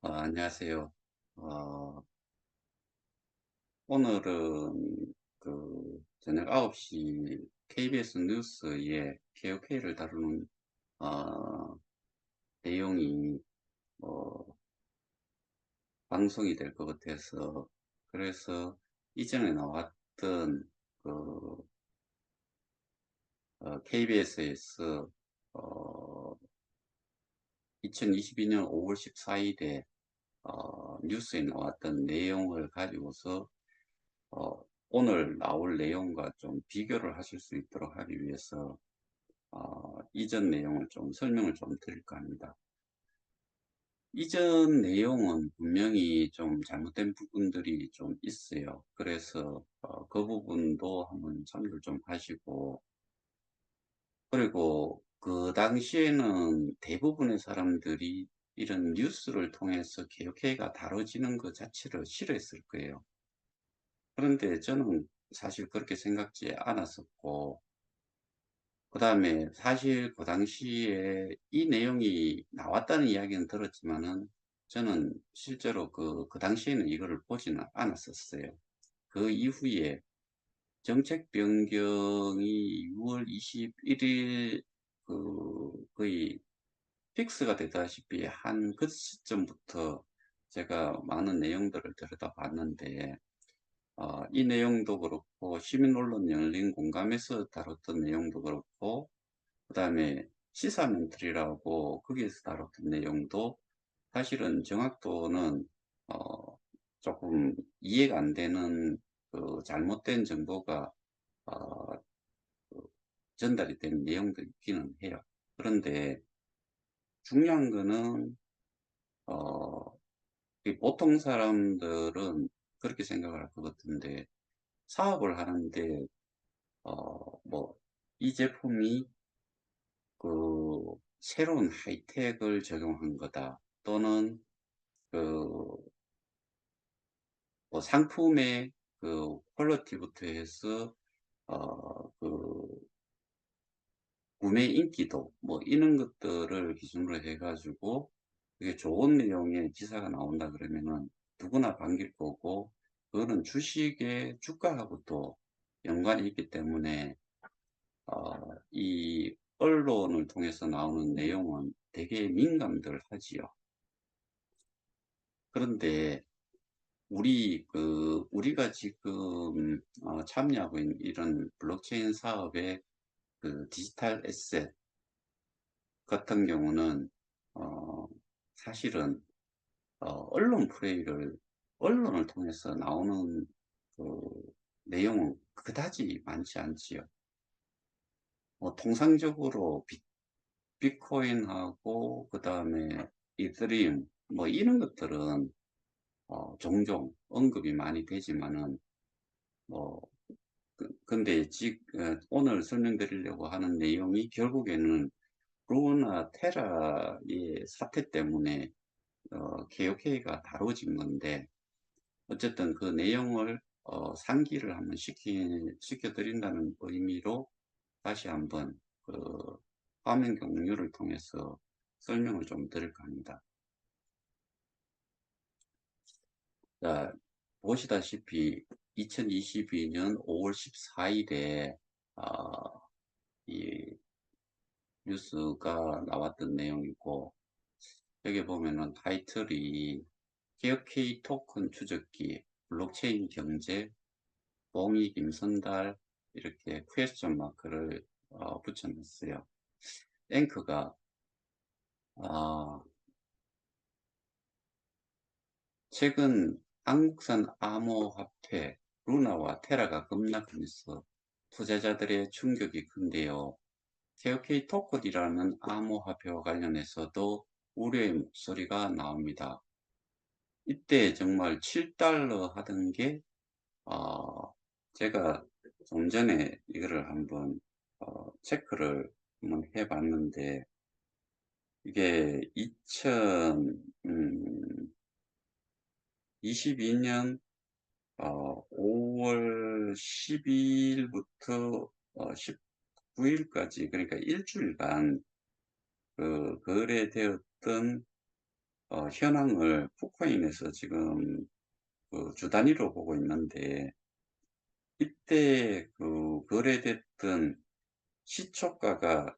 안녕하세요. 어, 오늘은 저녁 9시 KBS 뉴스에 KOK를 다루는 어, 내용이 어, 방송이 될 것 같아서, 그래서 이전에 나왔던 KBS에서 2022년 5월 14일에 뉴스에 나왔던 내용을 가지고서 오늘 나올 내용과 좀 비교를 하실 수 있도록 하기 위해서 이전 내용을 좀 설명을 좀 드릴까 합니다. 이전 내용은 분명히 좀 잘못된 부분들이 좀 있어요. 그래서 그 부분도 한번 참고를 좀 하시고, 그리고 그 당시에는 대부분의 사람들이 이런 뉴스를 통해서 개혁회가 다뤄지는 것 자체를 싫어했을 거예요. 그런데 저는 사실 그렇게 생각지 않았었고, 그 다음에 사실 그 당시에 이 내용이 나왔다는 이야기는 들었지만은 저는 실제로 그 당시에는 이거를 보지는 않았었어요. 그 이후에 정책 변경이 6월 21일 거의 픽스가 되다시피 한 그 시점부터 제가 많은 내용들을 들여다봤는데, 이 내용도 그렇고 시민 언론 열린 공감에서 다뤘던 내용도 그렇고, 그 다음에 시사멘틀이라고 거기에서 다뤘던 내용도 사실은 정확도는 어, 조금 이해가 안 되는 잘못된 정보가 어, 그 전달이 된 내용도 있기는 해요. 그런데 중요한 거는 어, 이 보통 사람들은 그렇게 생각을 할 것 같은데, 사업을 하는데 뭐 이 제품이 새로운 하이텍을 적용한 거다, 또는 그 뭐 상품의 퀄리티부터 해서 구매 인기도 뭐 이런 것들을 기준으로 해가지고 그게 좋은 내용의 기사가 나온다 그러면은 누구나 반길 거고, 그거는 주식의 주가하고도 연관이 있기 때문에 이 언론을 통해서 나오는 내용은 되게 민감들 하지요. 그런데 우리가 지금 참여하고 있는 이런 블록체인 사업의 디지털 에셋 같은 경우는 어, 사실은 언론을 통해서 나오는 그 내용은 그다지 많지 않지요. 통상적으로 비트코인하고 그 다음에 이더리움 뭐 이런 것들은 종종 언급이 많이 되지만은, 뭐 근데 오늘 설명드리려고 하는 내용이 결국에는 루나 테라의 사태 때문에 KOK가 다뤄진 건데, 어쨌든 그 내용을 상기를 한번 시켜드린다는 의미로 다시 한번 화면 공유를 통해서 설명을 좀 드릴까 합니다. 자, 보시다시피 2022년 5월 14일에 이 뉴스가 나왔던 내용이고, 여기 보면은 타이틀이 KOK 토큰 추적기, 블록체인 경제, 봉이 김선달, 이렇게 퀘스천 마크를 붙여놨어요. 앵커가 아, 최근 한국산 암호화폐 루나와 테라가 급락하면서 투자자들의 충격이 큰데요. KOK 토큰이라는 암호화폐와 관련해서도 우려의 목소리가 나옵니다. 이때 정말 7달러 하던 게 제가 좀 전에 이거를 한번 체크를 한번 해봤는데, 이게 2022년 5월 12일부터 19일까지, 그러니까 일주일간 거래되었던 현황을 쿠코인에서 지금 그 주 단위로 보고 있는데, 이때 그 거래됐던 시초가가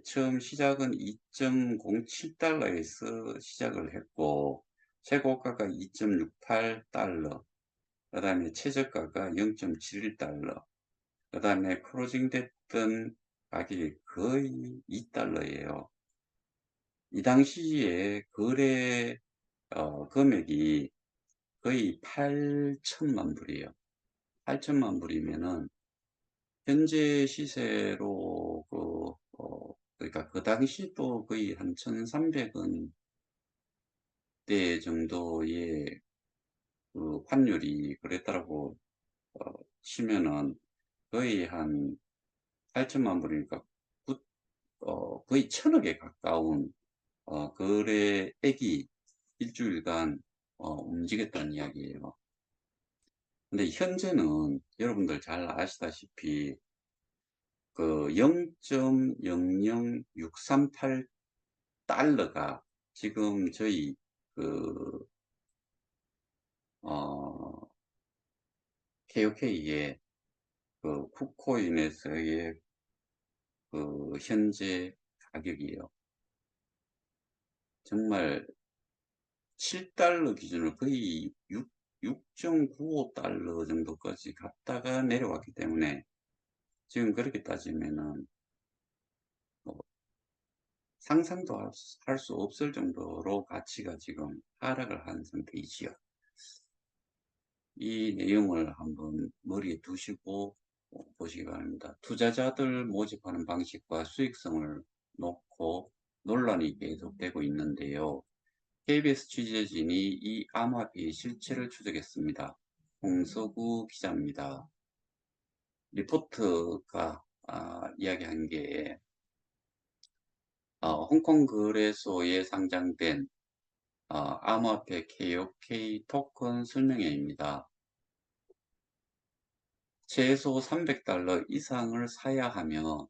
처음 시작은 2.07달러에서 시작을 했고, 최고가가 2.68달러, 그 다음에 최저가가 0.71달러, 그 다음에 클로징 됐던 가격이 거의 2달러예요. 이 당시에 거래 금액이 거의 8천만 불이에요. 8천만 불이면은 현재 시세로 그러니까 그 당시 또 거의 한 1,300원대 정도의 그 환율이 그랬다라고 치면은 거의 한 8천만 불이니까 거의 1,000억에 가까운 거래액이 일주일간 움직였다는 이야기예요. 근데 현재는 여러분들 잘 아시다시피 그 0.00638달러가 지금 저희 그 KOK의 그 쿠코인에서의 그 현재 가격이에요. 정말 7달러 기준으로 거의 6.95달러 정도까지 갔다가 내려왔기 때문에 지금 그렇게 따지면은 뭐 상상도 할 수 없을 정도로 가치가 지금 하락을 한 상태이지요. 이 내용을 한번 머리에 두시고 보시기 바랍니다. 투자자들 모집하는 방식과 수익성을 놓고 논란이 계속되고 있는데요. KBS 취재진이 이 암호화폐의 실체를 추적했습니다. 홍서구 기자입니다. 리포트가 이야기한 게 홍콩 거래소에 상장된 암호화폐 KOK 토큰 설명회입니다. 최소 300달러 이상을 사야 하며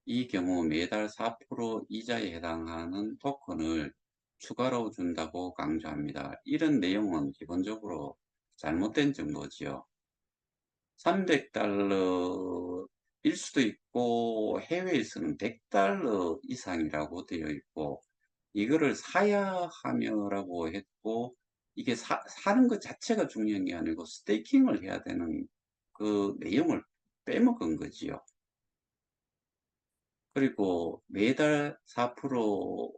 이 경우 매달 4% 이자에 해당하는 토큰을 추가로 준다고 강조합니다. 이런 내용은 기본적으로 잘못된 정보지요. 300달러일 수도 있고 해외에서는 100달러 이상이라고 되어 있고 이거를 사야 하며라고 했고 이게 사는 것 자체가 중요한 게 아니고 스테이킹을 해야 되는 그 내용을 빼먹은 거지요. 그리고 매달 4%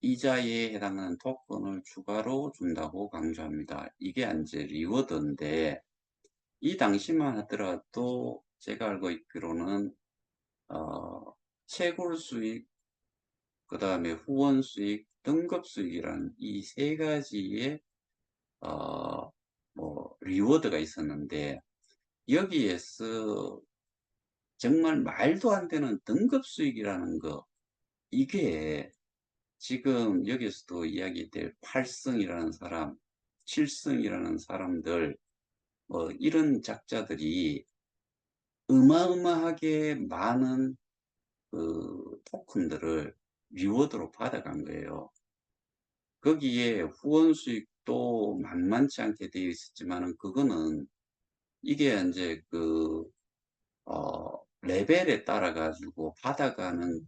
이자에 해당하는 토큰을 추가로 준다고 강조합니다. 이게 이제 리워드인데 이 당시만 하더라도 제가 알고 있기로는 채굴 수익, 그 다음에 후원 수익, 등급 수익이라는 이 세 가지의 리워드가 있었는데 여기에서 정말 말도 안 되는 등급 수익이라는 거, 이게 지금 여기서도 이야기될 8승이라는 사람, 7승이라는 사람들, 뭐 이런 작자들이 어마어마하게 많은 그 토큰들을 리워드로 받아간 거예요. 거기에 후원 수익도 만만치 않게 되어 있었지만은 그거는 이게 이제 레벨에 따라 가지고 받아가는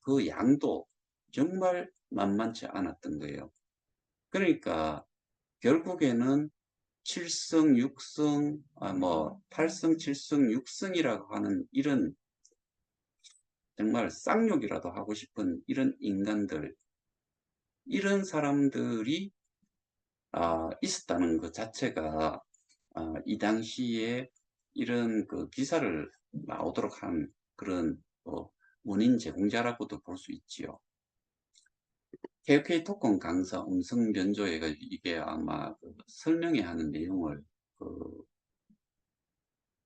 그 양도 정말 만만치 않았던 거예요. 그러니까 결국에는 7승, 6승, 8승, 7승, 6승이라고 하는 이런 정말 쌍욕이라도 하고 싶은 이런 인간들, 이런 사람들이 있었다는 것 자체가 이 당시에 이런 그 기사를 나오도록 한 그런 원인 제공자라고도 볼 수 있지요. KOK 토큰 강사 음성 변조해가 이게 아마 설명회 하는 내용을 그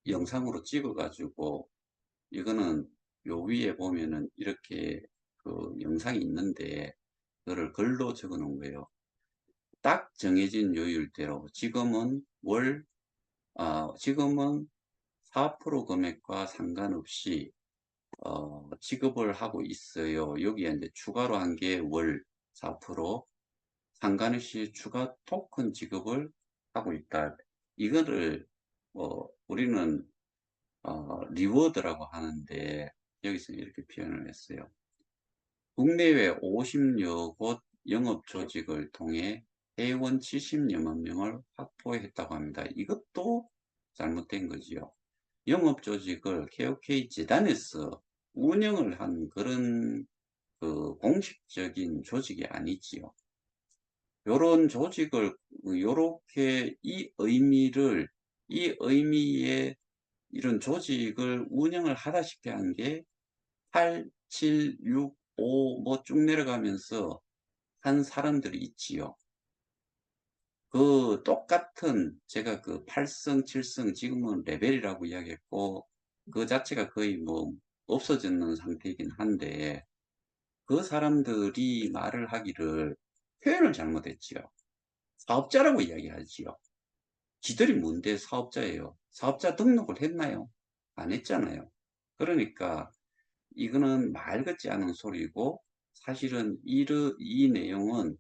영상으로 찍어가지고 이거는 요 위에 보면은 이렇게 그 영상이 있는데 그거를 글로 적어 놓은 거예요. 딱 정해진 요율대로 지금은 4% 금액과 상관없이 지급을 하고 있어요. 여기에 이제 추가로 한 게 월 4%, 상관없이 추가 토큰 지급을 하고 있다. 이거를 우리는 리워드라고 하는데 여기서 이렇게 표현을 했어요. 국내외 50여 곳 영업 조직을 통해 회원 70여만 명을 확보했다고 합니다. 이것도 잘못된 거지요. 영업 조직을 KOK 재단에서 운영을 한 그런 그 공식적인 조직이 아니지요. 요런 조직을 요렇게 이 의미의 이런 조직을 운영을 하다시피 한 게 8, 7, 6, 5 뭐 쭉 내려가면서 한 사람들이 있지요. 그 똑같은 제가 그 8성, 7성 지금은 레벨이라고 이야기했고 그 자체가 거의 뭐 없어지는 상태이긴 한데 그 사람들이 말을 하기를 표현을 잘못했지요. 사업자라고 이야기하지요. 지들이 뭔데 사업자예요. 사업자 등록을 했나요? 안 했잖아요. 그러니까 이거는 말 같지 않은 소리고 사실은 이 내용은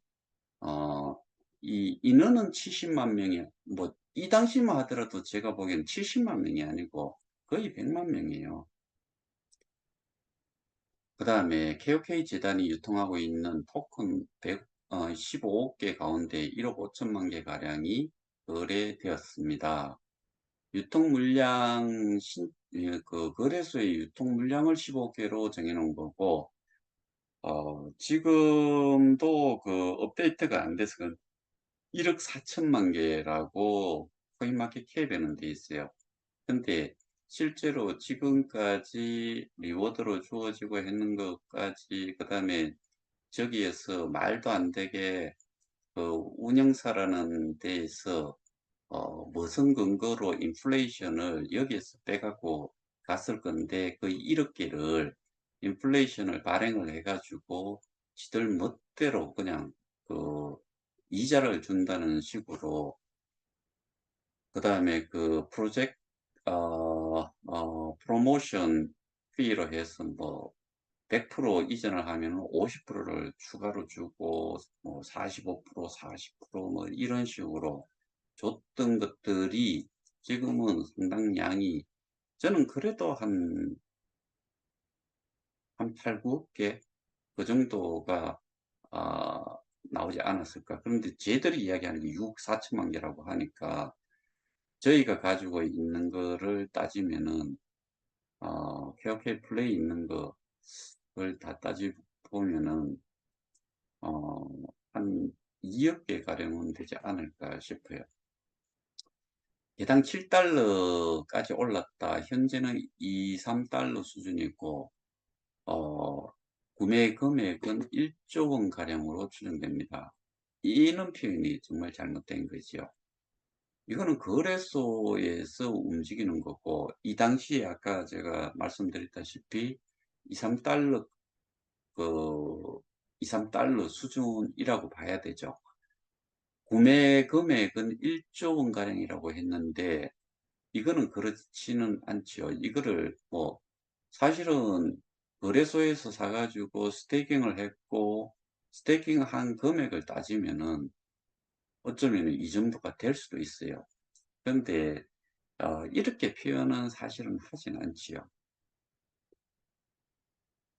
어, 이 인원은 70만 명이 뭐 이 당시만 하더라도 제가 보기엔 70만 명이 아니고 거의 100만 명이에요. 그 다음에 KOK 재단이 유통하고 있는 토큰 15개 가운데 1억 5천만 개 가량이 거래되었습니다. 유통 물량 그 거래소의 유통 물량을 15개로 정해놓은 거고 지금도 그 업데이트가 안 돼서 1억 4천만 개라고 코인마켓 캡에는 돼 있어요. 근데 실제로 지금까지 리워드로 주어지고 했는 것까지 그다음에 저기에서 말도 안 되게 그 운영사라는 데에서 무슨 근거로 인플레이션을 여기에서 빼갖고 갔을 건데 그 1억 개를 인플레이션을 발행을 해가지고 지들 멋대로 그냥 그 이자를 준다는 식으로 그 다음에 그 프로젝트 프로모션 피로 해서 뭐 100% 이전을 하면 50%를 추가로 주고 뭐 45%, 40%뭐 이런 식으로 줬던 것들이 지금은 상당량이 저는 그래도 한 8, 9개 그 정도가 아, 나오지 않았을까. 그런데 쟤들이 이야기하는 게 6, 4천만 개라고 하니까 저희가 가지고 있는 거를 따지면은 KOK 플레이 있는 거를 다 따지고 보면은 어, 한 2억 개 가량은 되지 않을까 싶어요. 개당 7달러까지 올랐다. 현재는 2, 3달러 수준이고 어, 구매 금액은 1조 원 가량으로 추정됩니다. 이는 표현이 정말 잘못된 거지요. 이거는 거래소에서 움직이는 거고 이 당시에 아까 제가 말씀드렸다시피 2, 3달러 그 2, 3달러 수준이라고 봐야 되죠. 구매 금액은 1조 원 가량이라고 했는데 이거는 그렇지는 않지요. 이거를 뭐 사실은 거래소에서 사가지고 스테이킹을 했고 스테이킹한 금액을 따지면은 어쩌면 이 정도가 될 수도 있어요. 그런데 이렇게 표현은 사실은 하진 않지요.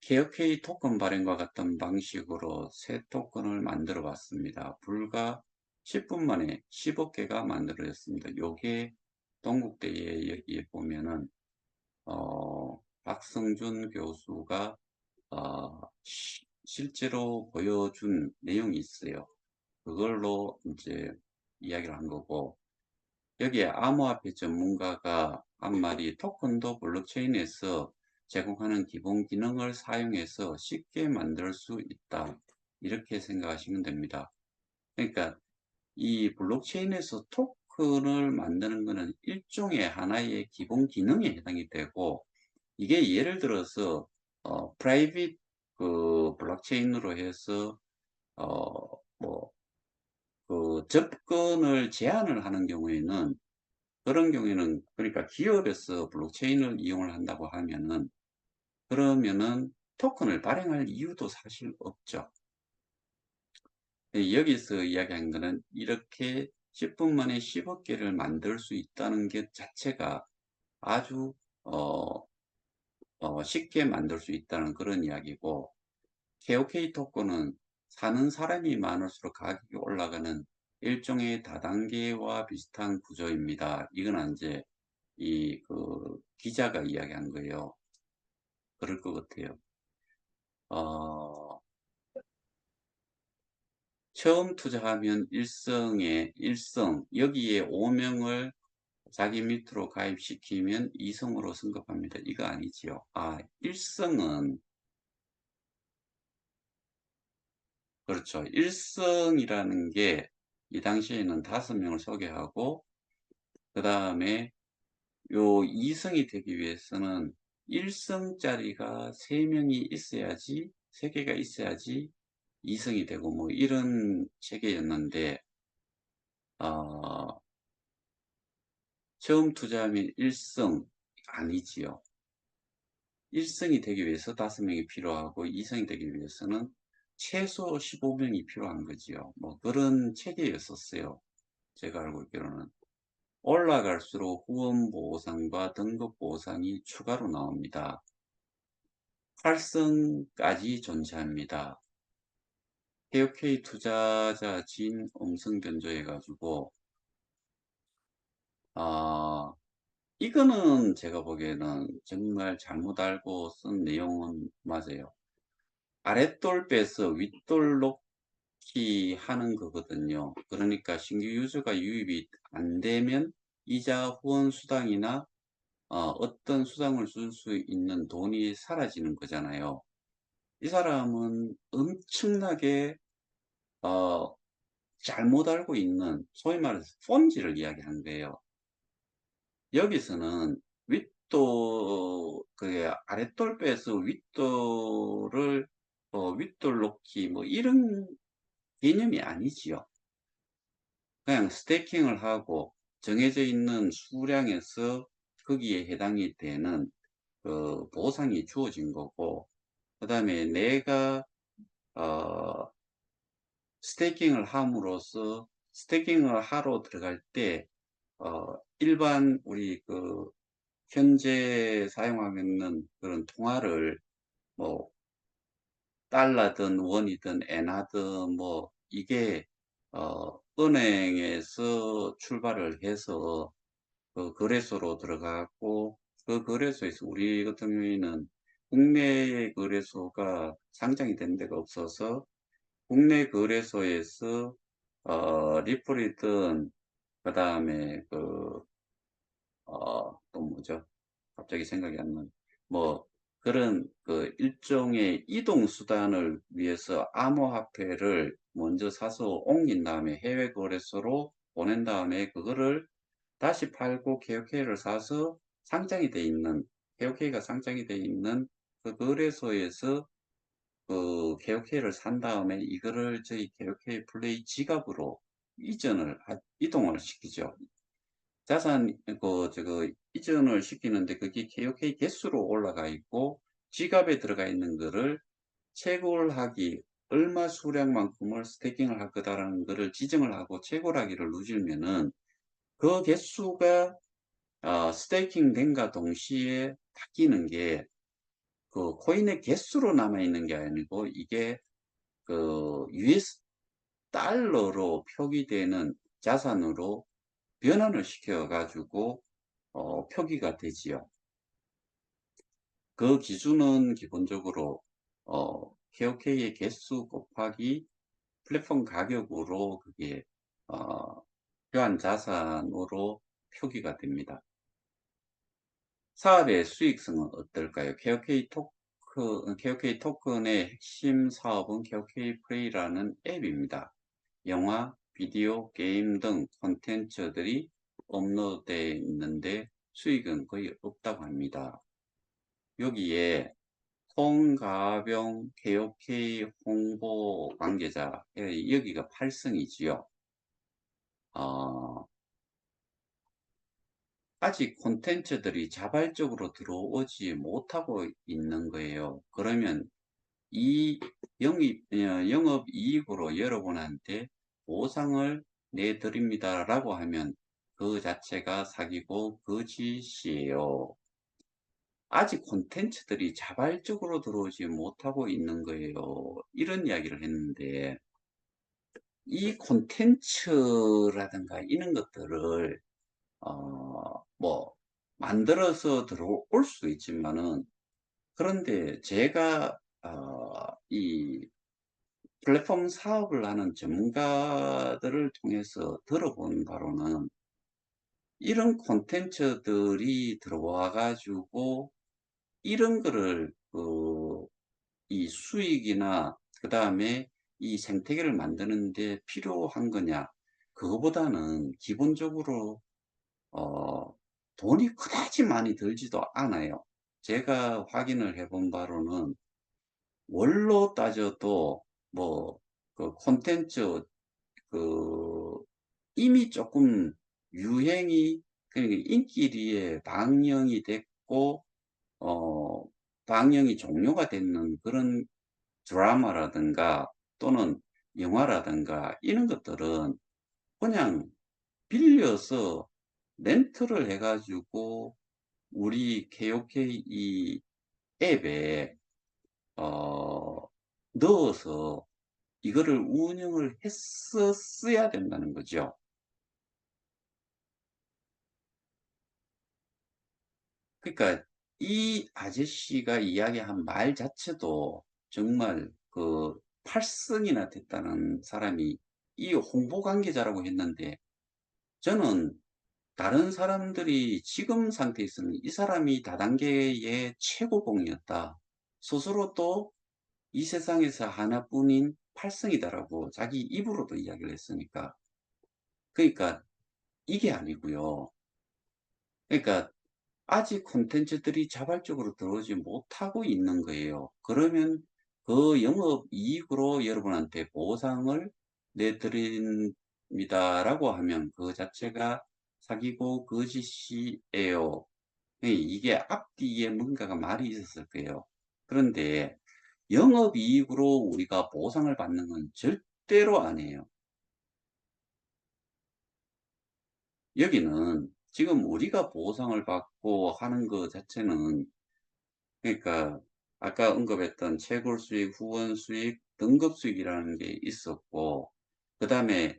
KOK 토큰 발행과 같은 방식으로 새 토큰을 만들어 봤습니다. 불과 10분 만에 10억 개가 만들어졌습니다. 요게 동국대에 여기에 보면은 박성준 교수가 실제로 보여준 내용이 있어요. 그걸로 이제 이야기를 한 거고 여기에 암호화폐 전문가가 한 말이 토큰도 블록체인에서 제공하는 기본 기능을 사용해서 쉽게 만들 수 있다. 이렇게 생각하시면 됩니다. 그러니까 이 블록체인에서 토큰을 만드는 것은 일종의 하나의 기본 기능에 해당이 되고 이게 예를 들어서 프라이빗 그 블록체인으로 해서 뭐 그 접근을 제한을 하는 경우에는 그런 경우에는 그러니까 기업에서 블록체인을 이용을 한다고 하면은 그러면은 토큰을 발행할 이유도 사실 없죠. 여기서 이야기한 거는 이렇게 10분 만에 10억 개를 만들 수 있다는 게 자체가 아주 어 쉽게 만들 수 있다는 그런 이야기고, KOK 토큰은 사는 사람이 많을수록 가격이 올라가는 일종의 다단계와 비슷한 구조입니다. 이건 이제 이 기자가 이야기한 거예요. 그럴 것 같아요. 어, 처음 투자하면 일성 여기에 5명을 자기 밑으로 가입시키면 2성으로 승급합니다. 이거 아니지요. 일성은 그렇죠. 일성이라는 게 이 당시에는 5명을 소개하고, 그 다음에 요 2성이 되기 위해서는 1성짜리가 3명이 있어야지, 3개가 있어야지 2성이 되고 뭐 이런 체계였는데, 어, 처음 투자하면 1성 아니지요. 1성이 되기 위해서 5명이 필요하고 2성이 되기 위해서는 최소 15명이 필요한 거지요. 뭐 그런 체계였었어요. 제가 알고 있기로는. 올라갈수록 후원 보상과 등급 보상이 추가로 나옵니다. 8성까지 존재합니다. KOK 투자자 진 음성 변조해가지고, 아, 이거는 제가 보기에는 정말 잘못 알고 쓴 내용은 맞아요. 아랫돌 빼서 윗돌 놓기 하는 거거든요. 그러니까 신규 유저가 유입이 안 되면 이자 후원 수당이나 어떤 수당을 줄 수 있는 돈이 사라지는 거잖아요. 이 사람은 엄청나게 어, 잘못 알고 있는, 소위 말해서 폰지를 이야기한 거예요. 여기서는 그게 아랫돌 빼서 윗돌을 윗돌 놓기 뭐 이런 개념이 아니지요. 그냥 스테이킹을 하고 정해져 있는 수량에서 거기에 해당이 되는 그 보상이 주어진 거고, 그 다음에 내가 어, 스테이킹을 함으로써 스테이킹을 하러 들어갈 때 일반 우리 현재 사용하고 있는 그런 통화를 뭐 달러든 원이든 엔화든 뭐 이게 은행에서 출발을 해서 그 거래소로 들어가고, 그 거래소에서 우리 같은 경우에는 국내 거래소가 상장이 된 데가 없어서 국내 거래소에서 리플이든 그다음에 또 뭐죠? 갑자기 생각이 안 나네. 뭐 그런 일종의 이동 수단을 위해서 암호화폐를 먼저 사서 옮긴 다음에 해외 거래소로 보낸 다음에 그거를 다시 팔고 KOK를 사서 상장이 돼 있는, KOK가 상장이 돼 있는 그 거래소에서 그 KOK를 산 다음에 이거를 저희 KOK 플레이 지갑으로 이동을 시키죠. 자산 이전을 시키는데 그게 KOK 개수로 올라가 있고, 지갑에 들어가 있는 거를 채굴하기, 얼마 수량만큼을 스테이킹을 할 거다라는 거를 지정을 하고 채굴하기를 누르면은 그 개수가 스테이킹 된과 동시에 바뀌는 게 그 코인의 개수로 남아 있는 게 아니고, 이게 US 달러로 표기되는 자산으로 변환을 시켜 가지고 표기가 되지요. 그 기준은 기본적으로 KOK의 개수 곱하기 플랫폼 가격으로 그게 어, 교환 자산으로 표기가 됩니다. 사업의 수익성은 어떨까요? KOK 토큰의 핵심 사업은 KOK 플레이라는 앱입니다. 영화, 비디오, 게임 등 콘텐츠들이 업로드되어 있는데 수익은 거의 없다고 합니다. 여기에 송가병 KOK 홍보 관계자, 여기가 8성이지요. 아직 콘텐츠들이 자발적으로 들어오지 못하고 있는 거예요. 그러면 이 영업이익으로 여러분한테 보상을 내드립니다라고 하면 그 자체가 사기고 거짓이에요. 아직 콘텐츠들이 자발적으로 들어오지 못하고 있는 거예요. 이런 이야기를 했는데 이 콘텐츠라든가 이런 것들을 뭐 만들어서 들어올 수 있지만은 그런데 제가 이 플랫폼 사업을 하는 전문가들을 통해서 들어본 바로는 이런 콘텐츠들이 들어와 가지고 이런 거를 이 수익이나 그다음에 이 생태계를 만드는 데 필요한 거냐, 그거보다는 기본적으로 어 돈이 그다지 많이 들지도 않아요. 제가 확인을 해본 바로는 원로 따져도 뭐 콘텐츠 그 이미 조금 유행이, 그러니까 인기리에 방영이 됐고 어 방영이 종료가 됐는 그런 드라마라든가 또는 영화라든가 이런 것들은 그냥 빌려서 렌트를 해 가지고 우리 KOK 이 앱에 어 넣어서 이거를 운영을 했었어야 된다는 거죠. 그러니까 이 아저씨가 이야기한 말 자체도 정말 팔승이나 됐다는 사람이 이 홍보 관계자라고 했는데, 저는 다른 사람들이 지금 상태에서는 이 사람이 다단계의 최고봉이었다, 스스로 또 이 세상에서 하나뿐인 팔승이다라고 자기 입으로도 이야기를 했으니까, 그러니까 이게 아니고요. 그러니까 아직 콘텐츠들이 자발적으로 들어오지 못하고 있는 거예요. 그러면 그 영업이익으로 여러분한테 보상을 내드립니다라고 하면 그 자체가 사기고 거짓이에요. 이게 앞뒤에 뭔가가 말이 있었을 거예요. 그런데 영업이익으로 우리가 보상을 받는 건 절대로 아니에요. 여기는 지금 우리가 보상을 받고 하는 것 자체는, 그러니까 아까 언급했던 채굴 수익, 후원 수익, 등급 수익이라는 게 있었고, 그다음에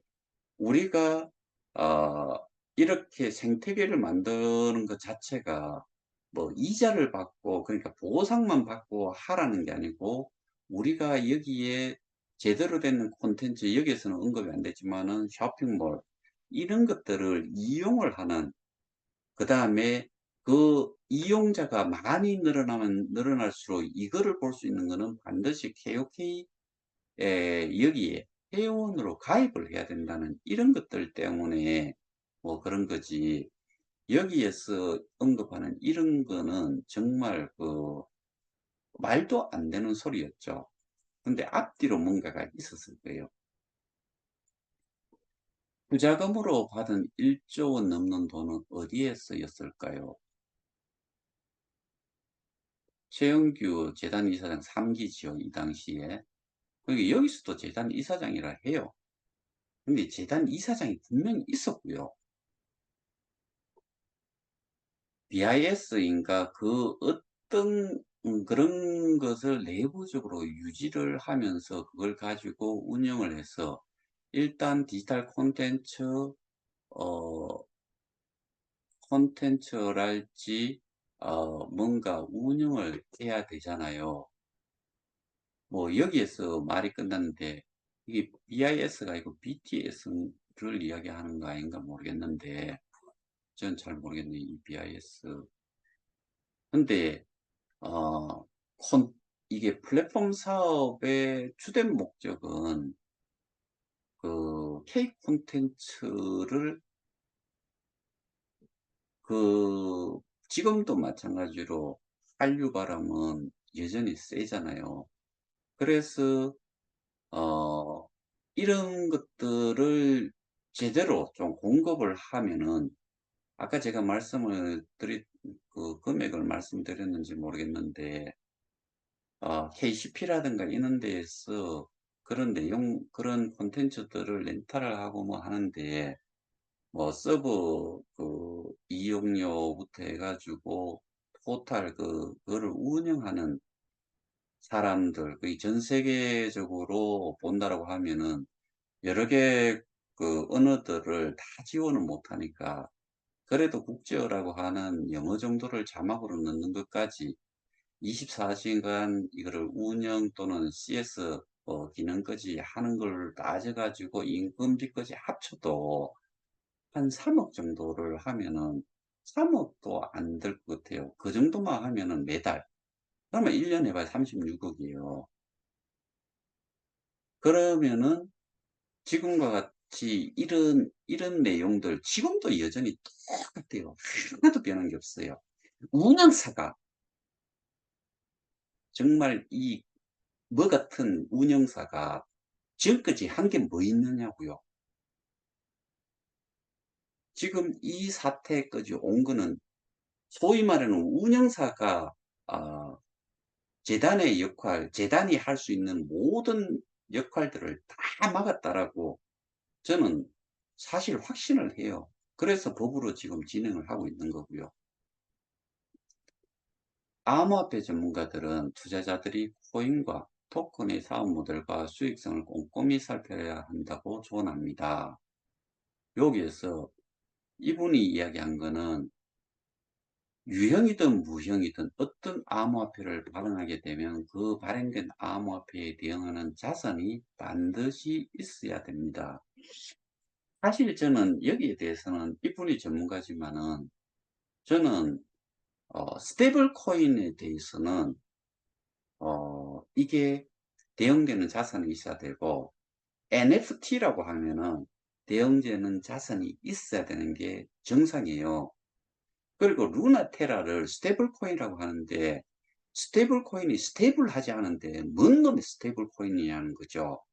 우리가 어 이렇게 생태계를 만드는 것 자체가 뭐 이자를 받고, 그러니까 보상만 받고 하라는 게 아니고, 우리가 여기에 제대로 된 콘텐츠, 여기에서는 언급이 안 됐지만은 쇼핑몰 이런 것들을 이용을 하는, 그다음에 그 이용자가 많이 늘어나면 늘어날수록 이거를 볼 수 있는 거는 반드시 KOK 여기에 회원으로 가입을 해야 된다는 이런 것들 때문에 뭐 그런 거지. 여기에서 언급하는 이런 거는 정말 말도 안 되는 소리였죠. 근데 앞뒤로 뭔가가 있었을 거예요. 부자금으로 받은 1조 원 넘는 돈은 어디에 쓰였을까요? 최영규 재단 이사장 3기지요, 이 당시에. 그러니까 여기서도 재단 이사장이라 해요. 근데 재단 이사장이 분명히 있었고요. BIS인가 그 어떤 그런 것을 내부적으로 유지를 하면서 그걸 가지고 운영을 해서 일단 디지털 어 콘텐츠랄지 뭔가 운영을 해야 되잖아요. 뭐 여기에서 말이 끝났는데 이게 BIS가 아니고 BTS를 이야기하는 거 아닌가 모르겠는데, 전 잘 모르겠네요, 이 BIS. 근데 어 콘 이게 플랫폼 사업의 주된 목적은 K 콘텐츠를 그 지금도 마찬가지로 한류 바람은 여전히 세잖아요. 그래서 어 이런 것들을 제대로 좀 공급을 하면은, 아까 제가 말씀을 드린 금액을 말씀드렸는지 모르겠는데 KCP라든가 이런 데에서 그런 내용, 그런 콘텐츠들을 렌탈을 하고 뭐 하는데, 뭐 서버 이용료부터 해가지고 토탈 그거를 운영하는 사람들, 거의 전 세계적으로 본다라고 하면은 여러 개 언어들을 다 지원을 못하니까, 그래도 국제어라고 하는 영어 정도를 자막으로 넣는 것까지 24시간 이거를 운영 또는 CS 기능까지 하는 걸 따져가지고 인건비까지 합쳐도 한 3억 정도를 하면은 3억도 안 될 것 같아요. 그 정도만 하면은 매달. 그러면 1년 해봐야 36억이에요. 그러면은 지금과 같이 이런 내용들 지금도 여전히 똑같아요. 하나도 변한 게 없어요. 운영사가 정말 뭐 같은 운영사가 지금까지 한 게 뭐 있느냐고요. 지금 이 사태까지 온 거는 소위 말하는 운영사가 아, 재단의 역할, 재단이 할 수 있는 모든 역할들을 다 막았다라고 저는 사실 확신을 해요. 그래서 법으로 지금 진행을 하고 있는 거고요. 암호화폐 전문가들은 투자자들이 코인과 토큰의 사업 모델과 수익성을 꼼꼼히 살펴야 한다고 조언합니다. 여기에서 이분이 이야기한 거는 유형이든 무형이든 어떤 암호화폐를 발행하게 되면 그 발행된 암호화폐에 대응하는 자산이 반드시 있어야 됩니다. 사실 저는 여기에 대해서는 이분이 전문가지만은 저는 스테이블 코인에 대해서는 이게 대응되는 자산이 있어야 되고 NFT라고 하면은 대응되는 자산이 있어야 되는 게 정상이에요. 그리고 루나 테라를 스테이블 코인이라고 하는데 스테이블 코인이 스테이블하지 않은데 뭔 놈의 스테이블 코인이냐는 거죠.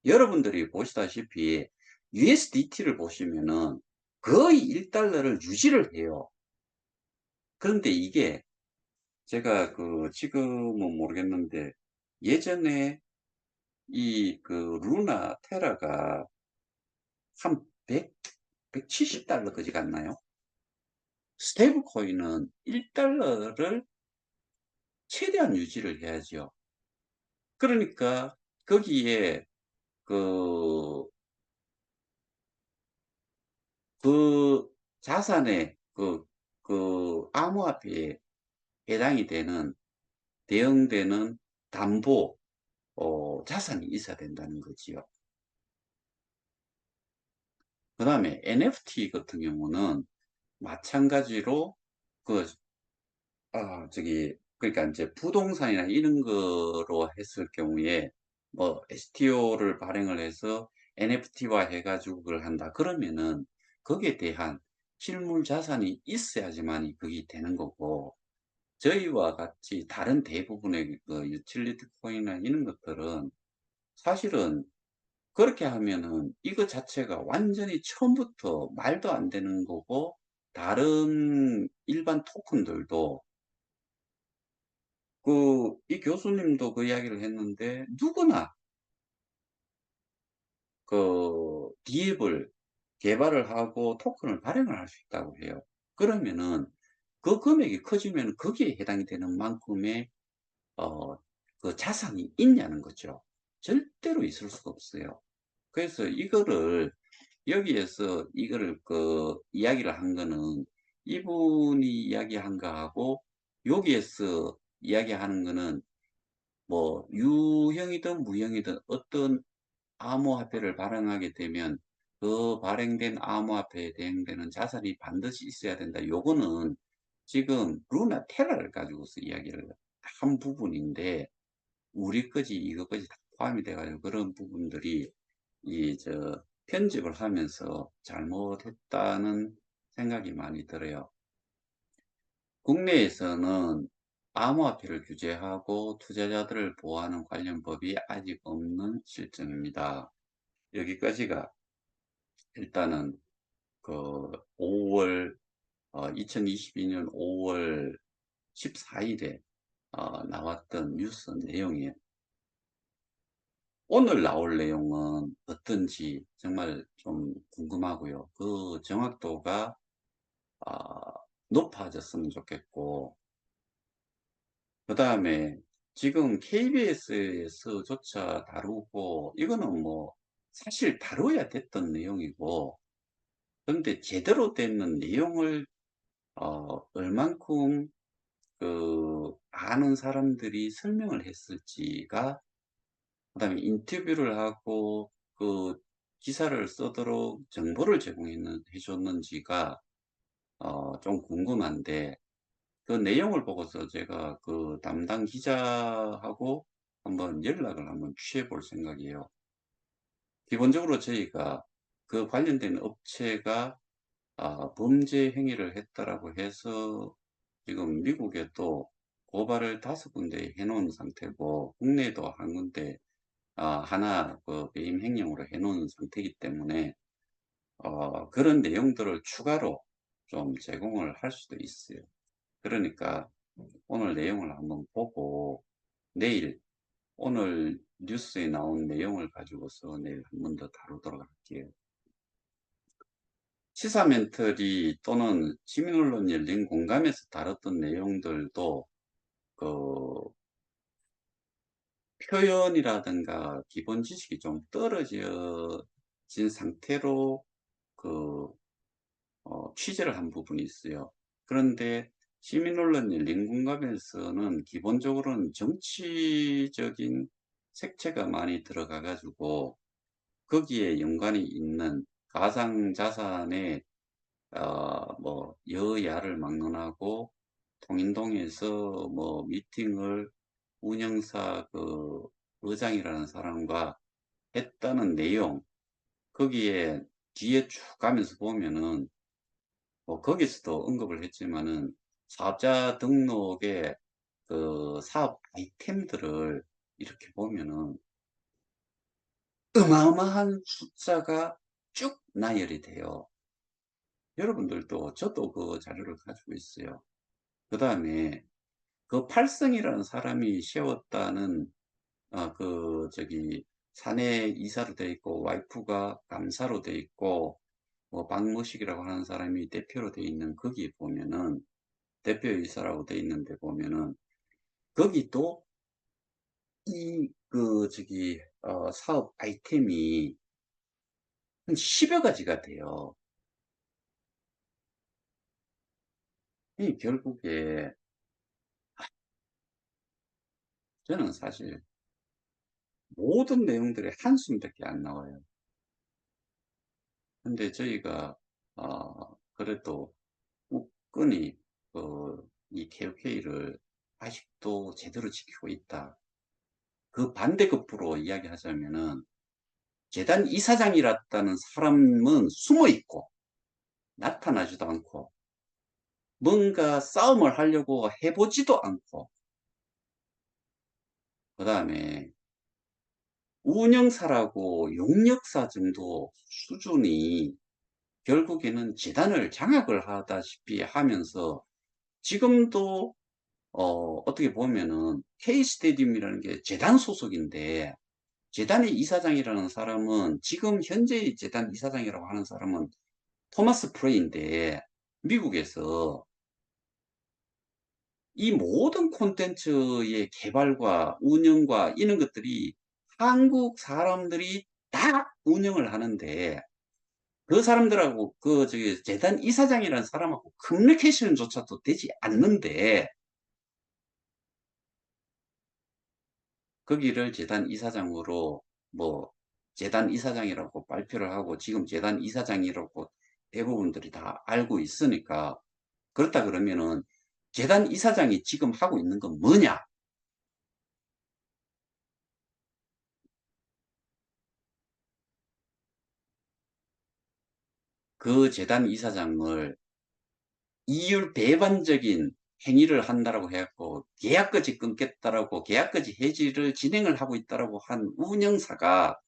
여러분들이 보시다시피 USDT를 보시면은 거의 1달러를 유지를 해요. 그런데 이게 제가 지금은 모르겠는데 예전에 루나 테라가 한 170달러까지 갔나요? 스테이블 코인은 1달러를 최대한 유지를 해야죠. 그러니까 거기에 그, 그 자산의 암호화폐에 해당이 되는 대응되는 담보 자산이 있어야 된다는 거지요. 그 다음에 NFT 같은 경우는 마찬가지로 그 그러니까 이제 부동산이나 이런 거로 했을 경우에 뭐 STO를 발행을 해서 NFT화 해가지고 그걸 한다. 그러면은 거기에 대한 실물 자산이 있어야지만이 그게 되는 거고 저희와 같이 다른 대부분의 유틸리티 코인이나 이런 것들은 사실은 그렇게 하면은 이거 자체가 완전히 처음부터 말도 안 되는 거고 다른 일반 토큰들도 이 교수님도 그 이야기를 했는데 누구나 디앱을 개발을 하고 토큰을 발행을 할 수 있다고 해요. 그러면은 그 금액이 커지면 거기에 해당이 되는 만큼의 어, 그 자산이 있냐는 거죠. 절대로 있을 수가 없어요. 그래서 여기에서 이거를 이야기를 한 거는 이분이 이야기한 거하고 여기에서 이야기하는 거는 뭐 유형이든 무형이든 어떤 암호화폐를 발행하게 되면 그 발행된 암호화폐에 대응되는 자산이 반드시 있어야 된다. 요거는 지금 루나 테라를 가지고서 이야기를 한 부분인데 우리까지 이것까지 다 포함이 돼가지고 그런 부분들이 편집을 하면서 잘못했다는 생각이 많이 들어요. 국내에서는 암호화폐를 규제하고 투자자들을 보호하는 관련 법이 아직 없는 실정입니다. 여기까지가 일단은 그 2022년 5월 14일에 나왔던 뉴스 내용이에요. 오늘 나올 내용은 어떤지 정말 좀 궁금하고요. 그 정확도가 아, 높아졌으면 좋겠고, 그 다음에 지금 KBS에서조차 다루고, 이거는 뭐 사실 다뤄야 됐던 내용이고, 그런데 제대로 된 내용을 얼만큼 아는 사람들이 설명을 했을지가, 그 다음에 인터뷰를 하고 그 기사를 쓰도록 정보를 제공해 줬는지가 좀 궁금한데, 그 내용을 보고서 제가 그 담당 기자하고 한번 연락을 한번 취해 볼 생각이에요. 기본적으로 저희가 그 관련된 업체가 범죄 행위를 했다라고 해서 지금 미국에 또 고발을 5군데 해놓은 상태고, 국내에도 한 군데 하나 그 배임 행령으로 해놓은 상태이기 때문에 그런 내용들을 추가로 좀 제공을 할 수도 있어요. 그러니까 오늘 내용을 한번 보고 내일 오늘 뉴스에 나온 내용을 가지고서 내일 한 번 더 다루도록 할게요. 시사 멘터리 또는 시민언론 열린 공감에서 다뤘던 내용들도 그 표현이라든가 기본 지식이 좀 떨어진 상태로 그 취재를 한 부분이 있어요. 그런데 시민언론 열린 공감에서는 기본적으로는 정치적인 색채가 많이 들어가 가지고 거기에 연관이 있는 가상자산의 뭐 여야를 막론하고 통인동에서 뭐 미팅을 운영사 그 의장이라는 사람과 했다는 내용, 거기에 뒤에 쭉 가면서 보면은 뭐 거기서도 언급을 했지만은 사업자 등록의 그 사업 아이템들을 이렇게 보면은 어마어마한 숫자가 쭉 나열이 돼요. 여러분들도 저도 그 자료를 가지고 있어요. 그 다음에 그 팔성이라는 사람이 세웠다는 저기 사내 이사로 돼 있고 와이프가 감사로 돼 있고 뭐 박모식이라고 하는 사람이 대표로 돼 있는 거기 보면은 대표이사라고 돼 있는데 보면은 거기도 이 저기 사업 아이템이 한 10여 가지가 돼요. 이 결국에 저는 사실 모든 내용들이 한숨밖에 안 나와요. 근데 저희가 그래도 끈이 이 KOK를 아직도 제대로 지키고 있다. 그 반대급부로 이야기하자면은 재단 이사장이랐다는 사람은 숨어 있고 나타나지도 않고 뭔가 싸움을 하려고 해보지도 않고, 그 다음에 운영사라고 용역사 정도 수준이 결국에는 재단을 장악을 하다시피 하면서 지금도 어떻게 보면은 K스테디움이라는 게 재단 소속인데 재단의 이사장이라는 사람은 지금 현재의 재단 이사장이라고 하는 사람은 토마스 프레이인데 미국에서 이 모든 콘텐츠의 개발과 운영과 이런 것들이 한국 사람들이 다 운영을 하는데 그 사람들하고 저기 재단 이사장이라는 사람하고 커뮤니케이션조차도 되지 않는데 거기를 재단 이사장으로 뭐 재단 이사장이라고 발표를 하고 지금 재단 이사장이라고 대부분들이 다 알고 있으니까, 그렇다 그러면은 재단 이사장이 지금 하고 있는 건 뭐냐? 그 재단 이사장을 이율 배반적인 행위를 한다라고 해갖고 계약까지 끊겠다라고 계약까지 해지를 진행을 하고 있다라고 한 운영사가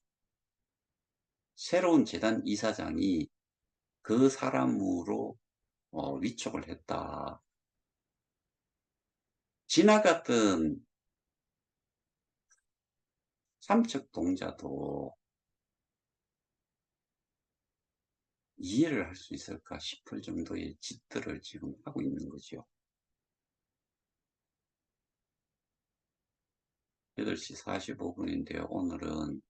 새로운 재단 이사장이 그 사람으로 위촉을 했다. 지나갔던 삼척 동자도 이해를 할 수 있을까 싶을 정도의 짓들을 지금 하고 있는 거죠. 8시 45분인데요. 오늘은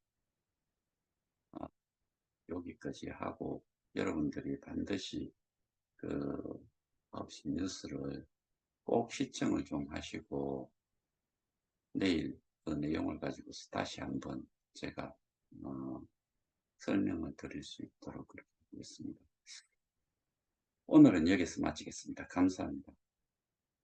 여기까지 하고 여러분들이 반드시 그 9시 뉴스를 꼭 시청을 좀 하시고 내일 그 내용을 가지고서 다시 한번 제가 설명을 드릴 수 있도록 그렇게 하겠습니다. 오늘은 여기서 마치겠습니다. 감사합니다.